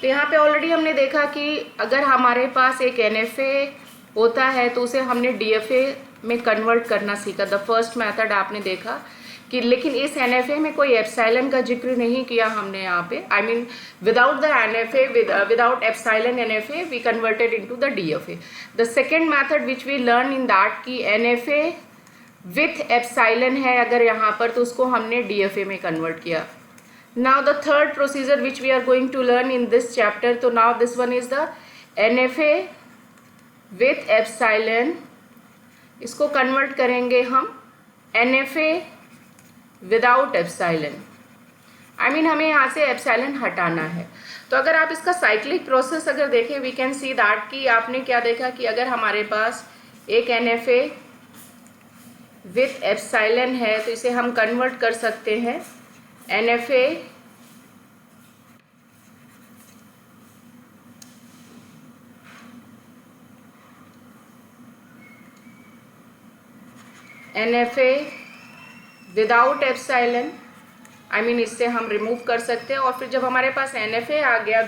तो यहाँ पे ऑलरेडी हमने देखा कि अगर हमारे पास एक NFA होता है तो उसे हमने DFA में कन्वर्ट करना सीखा। द फर्स्ट मेथड आपने देखा कि, लेकिन इस NFA में कोई एप्सिलॉन का जिक्र नहीं किया हमने यहाँ पे। I mean without the NFA, without epsilon NFA we converted into the DFA। The second method which we learn in that कि NFA विथ एप्सिलॉन है अगर यहाँ पर, तो उसको हमने DFA में कन्वर्ट किया। Now the third procedure which we are going to learn in this chapter, तो now this one is the NFA with epsilon, इसको कन्वर्ट करेंगे हम NFA without epsilon. I mean हमें यहाँ से एप्सिलॉन हटाना है। तो अगर आप इसका साइक्लिक प्रोसेस अगर देखें, वी कैन सी दैट कि आपने क्या देखा कि अगर हमारे पास एक NFA विथ एप्सिलॉन है तो इसे हम कन्वर्ट कर सकते हैं NFA without epsilon. I mean इससे हम रिमूव कर सकते हैं। और फिर जब हमारे पास NFA आ गया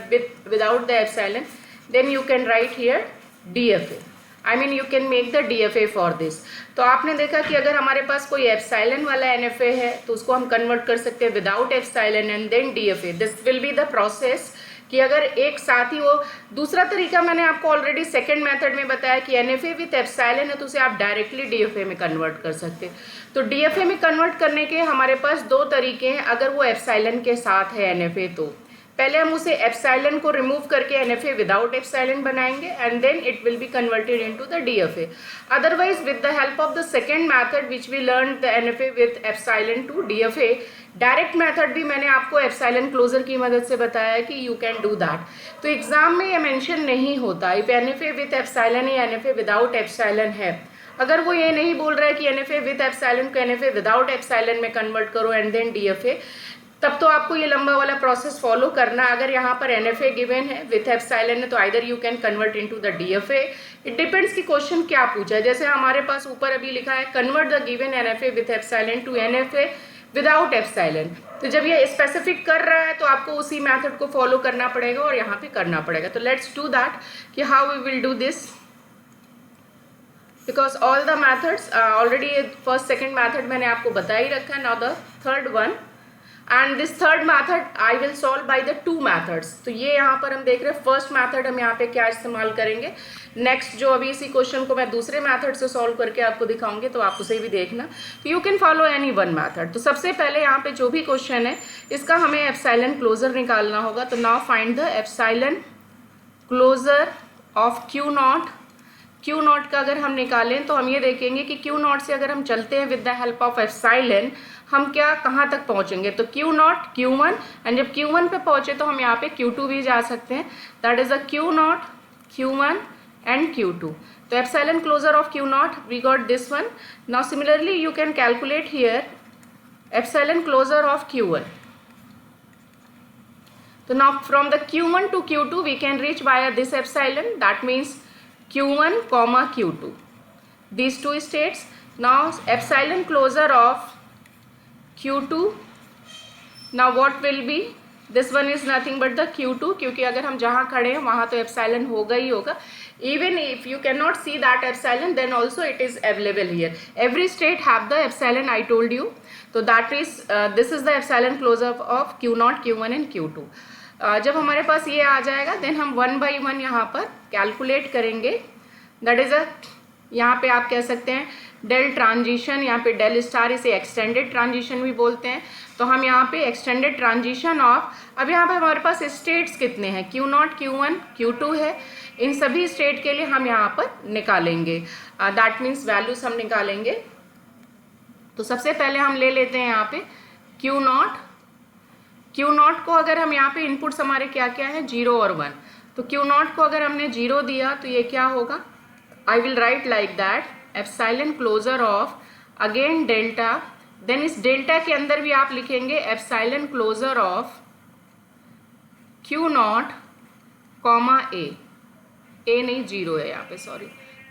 without the epsilon, then you can write here DFA। I mean you can make the DFA for this. तो आपने देखा कि अगर हमारे पास कोई एप्सिलॉन वाला NFA है तो उसको हम कन्वर्ट कर सकते हैं without epsilon and then DFA। This will be the process कि अगर एक साथ ही वो, दूसरा तरीका मैंने आपको ऑलरेडी सेकेंड मेथड में बताया कि NFA विथ एप्सिलॉन है तो उसे आप डायरेक्टली DFA में कन्वर्ट कर सकते हैं। तो DFA में कन्वर्ट करने के हमारे पास दो तरीके हैं। अगर वो एप्सिलॉन के साथ है NFA, तो पहले हम उसे एप्सिलॉन को रिमूव करके NFA विदाउट एप्सिलॉन बनाएंगे and then it will be converted into the DFA। Otherwise with the help of the second method which we learn the NFA with epsilon to DFA, direct method भी मैंने आपको epsilon closure की मदद से बताया कि you can do that. तो exam में ये मेंशन नहीं होता इफ NFA विथ एप्सिलॉन या NFA विदाउट एप्सिलॉन है। अगर वो ये नहीं बोल रहा है कि NFA विथ एप्सिलॉन को NFA विदाउट एप्सिलॉन में कन्वर्ट करो एंड देन DFA, तब तो आपको ये लंबा वाला प्रोसेस फॉलो करना। अगर यहाँ पर NFA गिवन है विथ एप्सिलॉन है तो either you can convert into the DFA। It depends कि क्वेश्चन क्या पूछा है। जैसे हमारे पास ऊपर अभी लिखा है convert the given NFA with epsilon to NFA without epsilon. तो जब ये स्पेसिफिक कर रहा है तो आपको उसी मेथड को फॉलो करना पड़ेगा और यहाँ पे करना पड़ेगा। तो लेट्स डू दैट कि how we will do this, because all the methods already first second method मैंने आपको बता ही रखा है। Now the third one, and this third method I will solve by the two methods. तो ये यहाँ पर हम देख रहे हैं फर्स्ट मैथड हम यहाँ पे क्या इस्तेमाल करेंगे। नेक्स्ट जो अभी इसी क्वेश्चन को मैं दूसरे मैथड से सॉल्व करके आपको दिखाऊंगी तो आप उसे भी देखना। तो you can follow any one method. तो सबसे पहले यहाँ पे जो भी क्वेश्चन है इसका हमें एप्सिलॉन क्लोजर निकालना होगा। तो now find the epsilon closure of Q0। Q0 का अगर हम निकालें तो हम ये देखेंगे कि Q0 से अगर हम चलते हैं with the help of epsilon हम क्या कहाँ तक पहुँचेंगे। तो Q0 Q1, एंड जब Q1 पे पहुँचे तो हम यहाँ पे Q2 भी जा सकते हैं। That is a Q0 Q1 and Q2। तो epsilon closure of Q0 we got this one. Now similarly you can calculate here epsilon closure of Q1। तो नाउ from the Q1 to Q2 we can reach via this epsilon, that means Q1 comma Q2, these two states. Now epsilon closure of Q2, now what will be, this one is nothing but the Q2, क्योंकि अगर हम जहाँ खड़े हैं वहाँ तो epsilon होगा ही होगा। Even if you cannot see that epsilon, then also it is available here. Every state have the epsilon I told you. So that is this is the epsilon closure of Q0, Q1 and Q2. जब हमारे पास ये आ जाएगा then हम one by one यहाँ पर calculate करेंगे। That is यहाँ पे आप कह सकते हैं डेल ट्रांजिशन, यहाँ पे डेल स्टार, इसे एक्सटेंडेड ट्रांजिशन भी बोलते हैं। तो हम यहाँ पे एक्सटेंडेड ट्रांजिशन ऑफ, अब यहाँ पे हमारे पास स्टेट्स कितने हैं, Q0, Q1, Q2 है। इन सभी स्टेट के लिए हम यहाँ पर निकालेंगे, दैट मीन्स वैल्यूज हम निकालेंगे। तो सबसे पहले हम ले लेते हैं यहाँ पे Q0 को अगर हम यहाँ पे इनपुट्स हमारे क्या क्या है 0 और 1, तो Q0 को अगर हमने 0 दिया तो ये क्या होगा, I will write like that epsilon closure of again delta, then इस डेल्टा के अंदर भी आप लिखेंगे epsilon closure of Q0 comma A नहीं 0 है यहाँ पे, सॉरी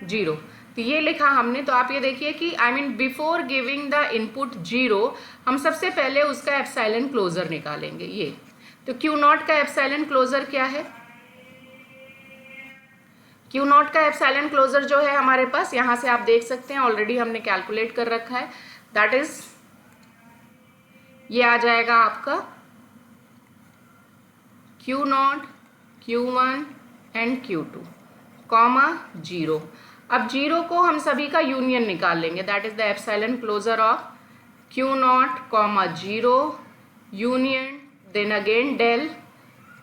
0। तो ये लिखा हमने। तो आप ये देखिए कि I mean before giving the input 0 हम सबसे पहले उसका एप्सिलॉन क्लोजर निकालेंगे ये। तो क्यू नॉट का एप्सिलॉन क्लोजर क्या है? क्यू नॉट का एप्सिलॉन क्लोजर जो है हमारे पास, यहां से आप देख सकते हैं ऑलरेडी हमने कैलकुलेट कर रखा है, दैट इज ये आ जाएगा आपका Q not, Q1 and Q2 comma 0। अब 0 को हम सभी का यूनियन निकाल लेंगे, that is the epsilon closure of Q0 comma 0 union, then again del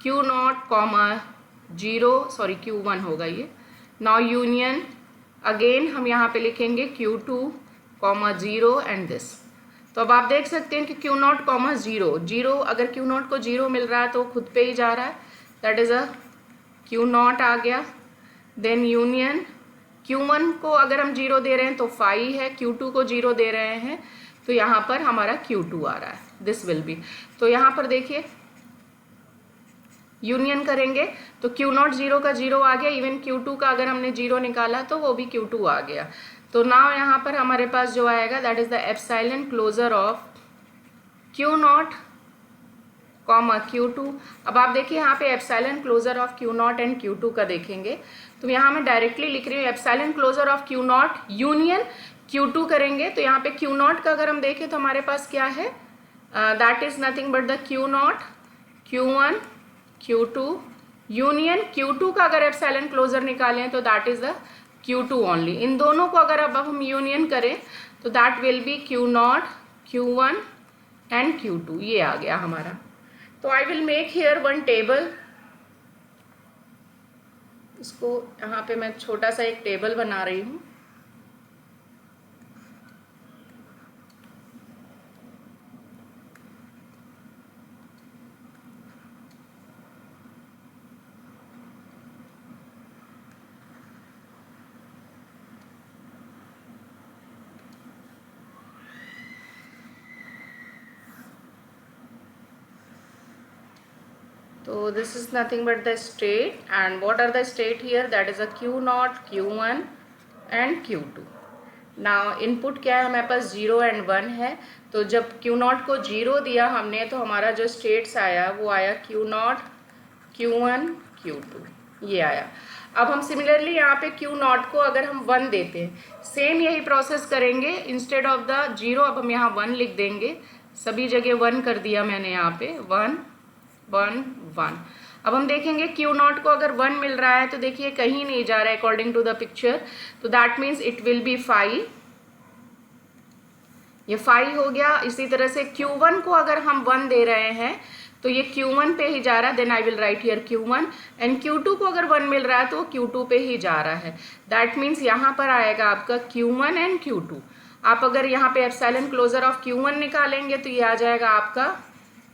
Q0 comma 0, sorry Q1 होगा ये, नाउ यूनियन अगेन हम यहाँ पे लिखेंगे Q2 कॉमा 0 एंड दिस। तो अब आप देख सकते हैं कि Q0 कॉमा 0, अगर Q0 को 0 मिल रहा है तो खुद पे ही जा रहा है, दैट इज अ Q0 आ गया। देन यूनियन Q1 को अगर हम 0 दे रहे हैं तो 5 है, Q2 को 0 दे रहे हैं तो यहाँ पर हमारा Q2 आ रहा है, दिस विल बी। तो यहाँ पर देखिए यूनियन करेंगे तो Q0 0 का 0 आ गया, इवन Q2 का अगर हमने 0 निकाला तो वो भी Q2 आ गया। तो नाउ यहाँ पर हमारे पास जो आएगा that is the epsilon closure of Q0 comma Q2। अब आप देखिए यहाँ पे epsilon closure of Q0 and Q2 का देखेंगे तो यहाँ मैं डायरेक्टली लिख रही हूँ epsilon closure of Q0 union Q2 करेंगे। तो यहाँ पे Q0 का अगर हम देखें तो हमारे पास क्या है, that is nothing but the Q0 Q1 Q2 union Q2 का अगर एप्सिलॉन क्लोजर निकालें तो that is the Q2 only. इन दोनों को अगर अब हम यूनियन करें तो that will be Q0 Q1 and Q2, ये आ गया हमारा। तो I will make here one table, इसको यहाँ पे मैं छोटा सा एक टेबल बना रही हूँ। So this is nothing but the state, and what are the state here, that is a Q0 Q1 and Q2। now input क्या है हमारे पास 0 एंड 1 है, तो जब Q0 को 0 दिया हमने तो हमारा जो स्टेट्स आया वो आया Q0 Q1 Q2, ये आया। अब हम सिमिलरली यहाँ पे Q0 को अगर हम 1 देते हैं, सेम यही प्रोसेस करेंगे, इंस्टेड ऑफ द 0 अब हम यहाँ 1 लिख देंगे, सभी जगह 1 कर दिया मैंने यहाँ पे 1 1 1। अब हम देखेंगे Q0 को अगर 1 मिल रहा है तो देखिए कहीं नहीं जा रहा है अकॉर्डिंग टू द पिक्चर, तो that means it will B 5, ये 5 हो गया। इसी तरह से Q1 को अगर हम 1 दे रहे हैं तो ये Q1 पे ही जा रहा है, then I will write here Q1, and Q2 को अगर 1 मिल रहा है तो Q2 पे ही जा रहा है, दैट मीन्स यहाँ पर आएगा आपका Q1 एंड Q2। आप अगर यहाँ पे एप्सिलॉन क्लोजर ऑफ Q1 निकालेंगे तो ये आ जाएगा आपका,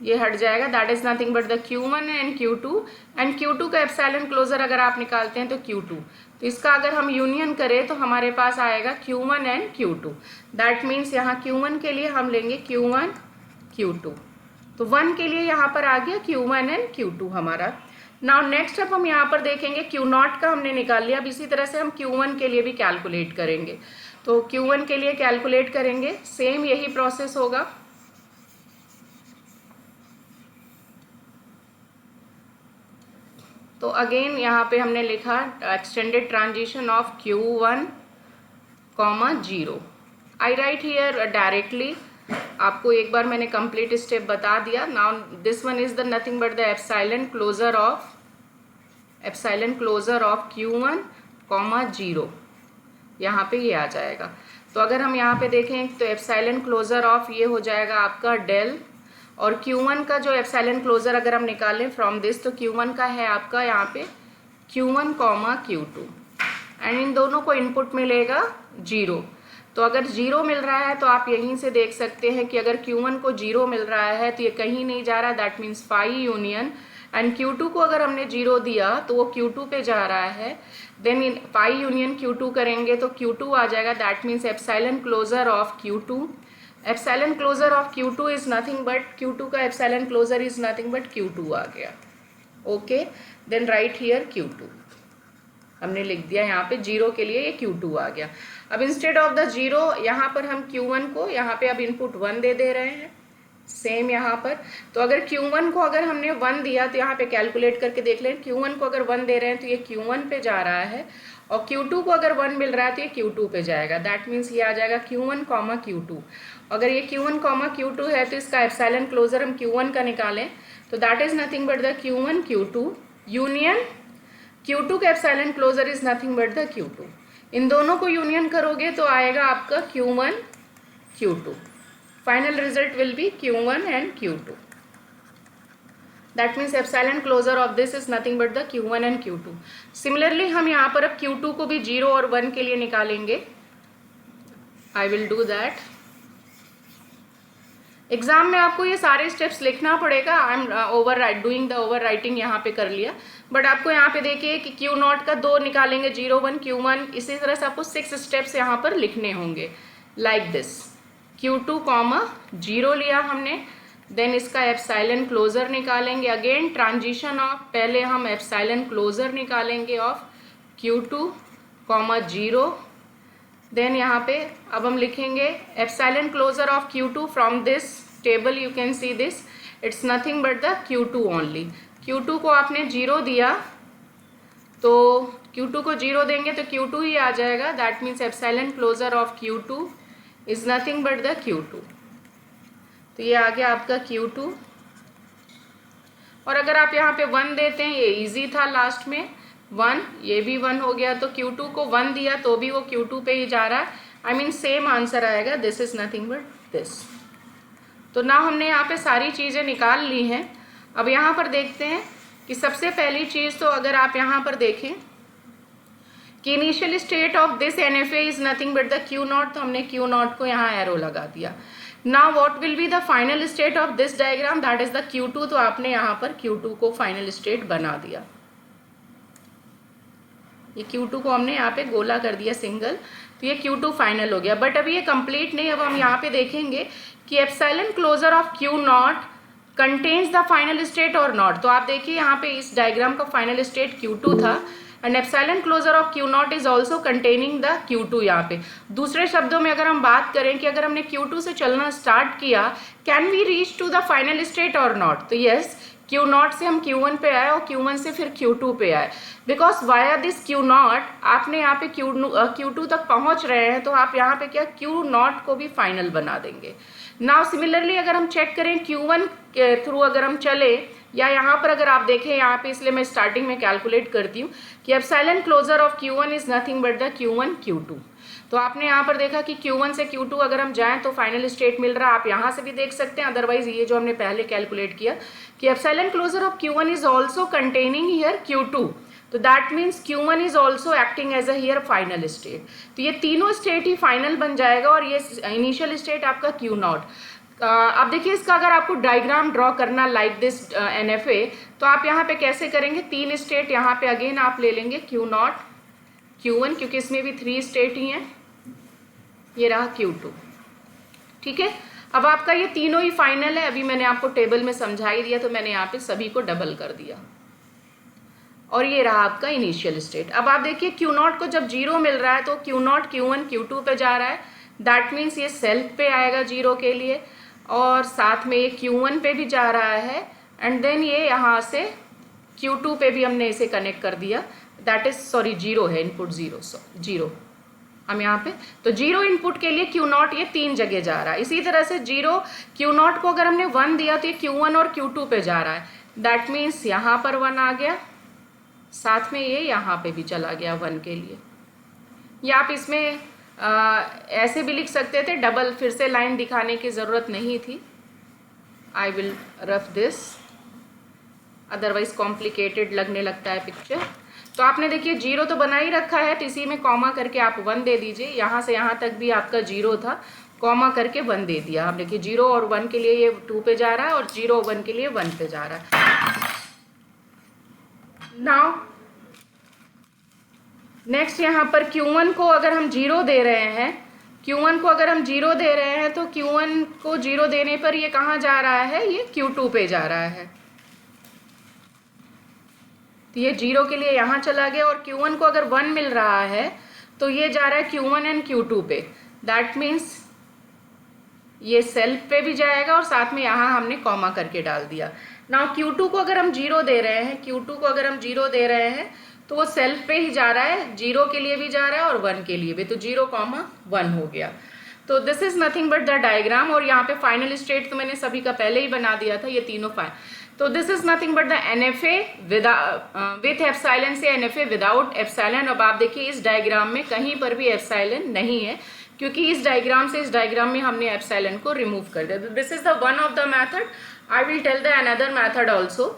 ये हट जाएगा, that is nothing but the Q1 and Q2, and Q2 का एप्सिलॉन क्लोजर अगर आप निकालते हैं तो Q2। तो इसका अगर हम यूनियन करें तो हमारे पास आएगा Q1 and Q2, that means यहाँ Q1 के लिए हम लेंगे Q1 Q2, तो 1 के लिए यहाँ पर आ गया Q1 एंड Q2 हमारा। नाउ नेक्स्ट अब हम यहाँ पर देखेंगे Q0 का हमने निकाल लिया, अब इसी तरह से हम Q1 के लिए भी कैलकुलेट करेंगे। तो Q1 के लिए कैलकुलेट करेंगे, सेम यही प्रोसेस होगा। तो अगेन यहाँ पे हमने लिखा extended transition of Q1 comma 0। I write here directly, आपको एक बार मैंने कंप्लीट स्टेप बता दिया। Now this one is the nothing but the epsilon closure of Q1 comma 0, यहाँ पे ये आ जाएगा। तो अगर हम यहाँ पे देखें तो एप्सिलॉन क्लोजर ऑफ ये हो जाएगा आपका डेल, और Q1 का जो एप्सिलॉन क्लोजर अगर हम निकालें फ्रॉम दिस तो Q1 का है आपका यहाँ पे Q1 comma Q2, and in दोनों को इनपुट मिलेगा 0। तो अगर 0 मिल रहा है तो आप यहीं से देख सकते हैं कि अगर Q1 को 0 मिल रहा है तो ये कहीं नहीं जा रहा, that means 5 union, and Q2 को अगर हमने 0 दिया तो वो Q2 पे जा रहा है, देन 5 यूनियन Q2 करेंगे तो Q2 आ जाएगा, that means epsilon closure of Q2। Epsilon closure of Q2 is nothing but, Q2 का epsilon closure is nothing but Q2 आ गया। Okay, then right here Q2 हमने लिख दिया, यहाँ पे 0 के लिए ये Q2 आ गया। अब इंस्टेड ऑफ द 0 यहाँ पर हम Q1 को यहाँ पे अब इनपुट 1 दे रहे हैं, सेम यहाँ पर। तो अगर Q1 को अगर हमने 1 दिया तो यहाँ पे कैलकुलेट करके देख लें, Q1 को अगर 1 दे रहे हैं तो ये Q1 पे जा रहा है, और Q2 को अगर 1 मिल रहा है तो ये Q2 पे जाएगा। दैट मीन्स ये आ जाएगा Q1, Q2। अगर ये Q1, Q2 है तो इसका एप्सिलॉन क्लोजर हम Q1 का निकालें तो that is nothing but the Q1, Q2 union Q2 का epsilon closure is nothing but the Q2। इन दोनों को यूनियन करोगे तो आएगा आपका Q1, Q2। Final result will be Q1 and Q2। That means epsilon closure of this is nothing but the Q1 and Q2। Similarly हम यहाँ पर अब Q2 को भी 0 और 1 के लिए निकालेंगे। I will do that. Exam में आपको ये सारे स्टेप्स लिखना पड़ेगा। I am doing the over writing यहाँ पे कर लिया, बट आपको यहाँ पे देखिए कि Q0 का 2 निकालेंगे, 0, 1, Q1। इसी तरह से आपको 6 स्टेप्स यहाँ पर लिखने होंगे लाइक दिस। Q2, 0 लिया हमने, देन इसका एप्सिलॉन क्लोजर निकालेंगे। अगेन ट्रांजिशन ऑफ, पहले हम एप्सिलॉन क्लोजर निकालेंगे ऑफ Q2, 0। देन यहाँ पे अब हम लिखेंगे epsilon closure of Q2 from this table. You can see this, it's nothing but the Q2 only. Q2 को आपने 0 दिया तो Q2 को 0 देंगे तो Q2 ही आ जाएगा। That means epsilon closure of Q2 is nothing but the Q2। तो ये आ गया आपका Q2। और अगर आप यहाँ पे 1 देते हैं, ये इजी था लास्ट में 1, ये भी 1 हो गया, तो Q2 को 1 दिया तो भी वो Q2 पे ही जा रहा है। आई मीन सेम आंसर आएगा, this is nothing but this. तो ना हमने यहाँ पे सारी चीज़ें निकाल ली हैं। अब यहाँ पर देखते हैं कि सबसे पहली चीज़ तो अगर आप यहाँ पर देखें कि initial state of this NFA is nothing but the Q0, तो हमने Q0 को यहाँ एरो लगा दिया। Now what will be the final state of this diagram, that is the Q2, तो आपने यहाँ पर Q2 को फाइनल स्टेट बना दिया। ये Q2 को हमने यहाँ पे गोला कर दिया सिंगल, तो ये Q2 फाइनल हो गया। बट अभी ये कंप्लीट नहीं, अब हम यहाँ पे देखेंगे कि epsilon closure of Q0 contains the final state और नॉट। तो आप देखिए यहाँ पे इस डायग्राम का फाइनल स्टेट Q2 था, and epsilon closure of Q0 is also containing the Q2 यहाँ पे। दूसरे शब्दों में अगर हम बात करें कि अगर हमने Q2 से चलना स्टार्ट किया, can we reach to the final state और नॉट, तो यस, Q0 से हम Q1 पे आए और Q1 से फिर Q2 पे आए, बिकॉज वाया दिस Q0 आपने यहाँ पे Q2 तक पहुँच रहे हैं, तो आप यहाँ पे क्या Q0 को भी फाइनल बना देंगे। नाउ सिमिलरली अगर हम चेक करें Q1 के थ्रू अगर हम चले, या यहाँ पर अगर आप देखें यहाँ पे, इसलिए मैं स्टार्टिंग में कैलकुलेट करती हूँ कि epsilon closure of Q1 is nothing but the Q1, Q2। तो आपने यहाँ पर देखा कि Q1 से Q2 अगर हम जाएं तो फाइनल स्टेट मिल रहा है, आप यहाँ से भी देख सकते हैं। अदरवाइज ये जो हमने पहले कैलकुलेट किया कि epsilon closure of Q1 is also containing here Q2, तो that means Q1 is also acting as a here final state. तो ये तीनों स्टेट ही फाइनल बन जाएगा, और ये इनिशियल स्टेट आपका Q0। अब देखिए इसका अगर आपको डायग्राम ड्रॉ करना लाइक दिस NFA, तो आप यहाँ पे कैसे करेंगे, 3 स्टेट यहाँ पे अगेन आप ले लेंगे Q0, Q1, क्योंकि इसमें भी 3 स्टेट ही हैं, ये रहा Q2, ठीक है। अब आपका ये तीनों ही फाइनल है। अभी मैंने आपको टेबल में समझा ही दिया, तो मैंने यहाँ पे सभी को डबल कर दिया, और ये रहा आपका इनिशियल स्टेट। अब आप देखिए Q0 को जब 0 मिल रहा है तो Q0 Q1 Q2 पे जा रहा है, दैट मीन्स ये सेल्फ पे आएगा 0 के लिए, और साथ में ये Q1 पे भी जा रहा है, एंड देन ये यहाँ से Q2 पे भी हमने इसे कनेक्ट कर दिया। दैट इज 0 है, इनपुट 0 हम यहाँ पे, तो 0 इनपुट के लिए Q0 ये 3 जगह जा रहा है। इसी तरह से Q0 को अगर हमने 1 दिया तो ये Q1 और Q2 पे जा रहा है, दैट मीन्स यहाँ पर 1 आ गया, साथ में ये यहाँ पे भी चला गया 1 के लिए। या आप इसमें ऐसे भी लिख सकते थे, डबल फिर से लाइन दिखाने की ज़रूरत नहीं थी। I will rough this, otherwise complicated लगने लगता है पिक्चर। तो आपने देखिए 0 तो बना ही रखा है, तो इसी में कॉमा करके आप 1 दे दीजिए। यहाँ से यहाँ तक भी आपका 0 था, कॉमा करके 1 दे दिया। आप देखिए 0 और 1 के लिए ये 2 पे जा रहा है, और 0 और 1 के लिए 1 पे जा रहा है। नाउ नेक्स्ट यहाँ पर Q1 को अगर हम 0 दे रहे हैं, Q1 को अगर हम 0 दे रहे हैं, तो Q1 को 0 देने पर ये कहाँ जा रहा है, ये Q2 पे जा रहा है। तो ये 0 के लिए यहाँ चला गया, और Q1 को अगर 1 मिल रहा है तो ये जा रहा है Q1 एंड Q2 पे। दैट मीन्स ये सेल्फ पे भी जाएगा और साथ में यहाँ हमने कॉमा करके डाल दिया। नाउ Q2 को अगर हम 0 दे रहे हैं, Q2 को अगर हम 0 दे रहे हैं तो वो सेल्फ पे ही जा रहा है, 0 के लिए भी जा रहा है और 1 के लिए भी, तो 0,1 हो गया। तो this is nothing but the diagram, और यहाँ पे फाइनल स्टेट तो मैंने सभी का पहले ही बना दिया था, ये तीनों फाइनल। तो this is nothing but the NFA with epsilon से NFA विदाउट एप्सिलॉन। अब आप देखिए इस डायग्राम में कहीं पर भी एप्सिलॉन नहीं है, क्योंकि इस डायग्राम से इस डायग्राम में हमने एप्सिलॉन को रिमूव कर दिया। This is the one of the method. I will tell the another method also.